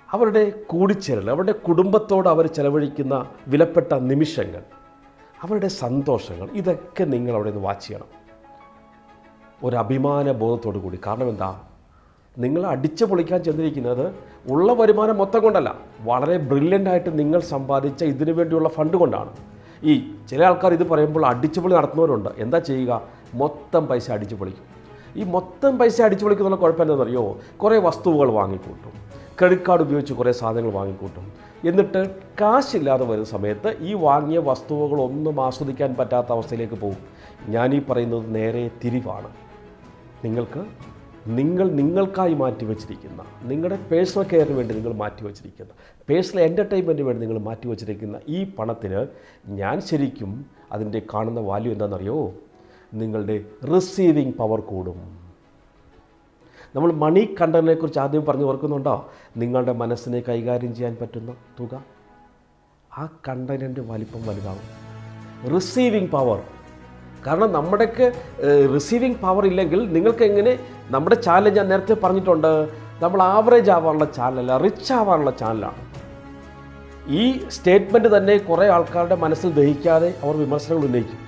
അവരുടെ കൂടിച്ചേരൽ, അവരുടെ കുടുംബത്തോട് അവർ ചെലവഴിക്കുന്ന വിലപ്പെട്ട നിമിഷങ്ങൾ, അവരുടെ സന്തോഷങ്ങൾ, ഇതൊക്കെ നിങ്ങൾ അവിടെ നിന്ന് വാച്ച് ചെയ്യണം ഒരു അഭിമാന ബോധത്തോടു കൂടി. കാരണം എന്താ, നിങ്ങൾ അടിച്ചു പൊളിക്കാൻ ചെന്നിരിക്കുന്നത് ഉള്ള വരുമാനം മൊത്തം കൊണ്ടല്ല, വളരെ ബ്രില്യൻ്റായിട്ട് നിങ്ങൾ സമ്പാദിച്ച ഇതിനു വേണ്ടിയുള്ള ഫണ്ട് കൊണ്ടാണ്. ഈ ചില ആൾക്കാർ ഇത് പറയുമ്പോൾ അടിച്ചുപൊളി നടത്തുന്നവരുണ്ട്. എന്താ ചെയ്യുക, മൊത്തം പൈസ അടിച്ചു പൊളിക്കും. ഈ മൊത്തം പൈസ അടിച്ചു പൊളിക്കുന്ന കുഴപ്പം എന്താണെന്നറിയോ, കുറേ വസ്തുവകൾ വാങ്ങിക്കൂട്ടും, ക്രെഡിറ്റ് കാർഡ് ഉപയോഗിച്ച് കുറേ സാധനങ്ങൾ വാങ്ങിക്കൂട്ടും. എന്നിട്ട് കാശില്ലാതെ വരുന്ന സമയത്ത് ഈ വാങ്ങിയ വസ്തുവകളൊന്നും ആസ്വദിക്കാൻ പറ്റാത്ത അവസ്ഥയിലേക്ക് പോകും. ഞാനീ പറയുന്നത് നേരെ തിരിവാണ്. നിങ്ങൾക്കായി മാറ്റിവെച്ചിരിക്കുന്ന, നിങ്ങളുടെ പേഴ്സണൽ കെയറിന് വേണ്ടി നിങ്ങൾ മാറ്റിവെച്ചിരിക്കുന്ന, പേഴ്സണൽ എൻ്റർടൈൻമെൻറ്റിന് വേണ്ടി നിങ്ങൾ മാറ്റിവെച്ചിരിക്കുന്ന ഈ പണത്തിന് ഞാൻ ശരിക്കും അതിൻ്റെ കാണുന്ന വാല്യൂ എന്താണെന്നറിയോ, നിങ്ങളുടെ റിസീവിങ് പവർ കൂടും. നമ്മൾ മണി കണ്ടന്റിനെ കുറിച്ച് ആദ്യം പറഞ്ഞു ഓർക്കുന്നുണ്ടോ? നിങ്ങളുടെ മനസ്സിനെ കൈകാര്യം ചെയ്യാൻ പറ്റുന്ന തുക, ആ കണ്ടന്റിൻ്റെ വലിപ്പം വലുതാവും. റിസീവിങ് പവർ, കാരണം നമ്മുടെയൊക്കെ റിസീവിങ് പവർ ഇല്ലെങ്കിൽ നിങ്ങൾക്ക് എങ്ങനെ, നമ്മുടെ ചാനൽ ഞാൻ നേരത്തെ പറഞ്ഞിട്ടുണ്ട്, നമ്മൾ ആവറേജ് ആവാനുള്ള ചാനലല്ല, റിച്ച് ആവാനുള്ള ചാനലാണ്. ഈ സ്റ്റേറ്റ്മെൻറ്റ് തന്നെ കുറേ ആൾക്കാരുടെ മനസ്സിൽ ദഹിക്കാതെ അവർ വിമർശനങ്ങൾ ഉന്നയിക്കും.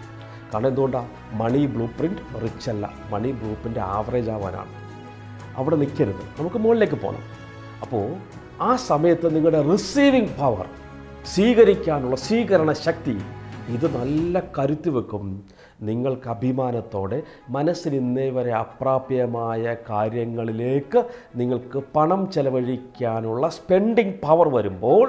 കാരണം എന്തുകൊണ്ടാണ്, മണി ബ്ലൂ പ്രിൻറ്റ് റിച്ച് അല്ല, മണി ബ്ലൂ പ്രിൻറ്റ് ആവറേജ് ആവാനാണ്. അവിടെ നിൽക്കരുത്, നമുക്ക് മുകളിലേക്ക് പോകണം. അപ്പോൾ ആ സമയത്ത് നിങ്ങളുടെ റിസീവിങ് പവർ, സ്വീകരിക്കാനുള്ള സ്വീകരണ ശക്തി, ഇത് നല്ല കരുത്ത് വെക്കും. നിങ്ങൾക്ക് അഭിമാനത്തോടെ മനസ്സിന് ഇന്നേ വരെ അപ്രാപ്യമായ കാര്യങ്ങളിലേക്ക് നിങ്ങൾക്ക് പണം ചെലവഴിക്കാനുള്ള സ്പെൻഡിങ് പവർ വരുമ്പോൾ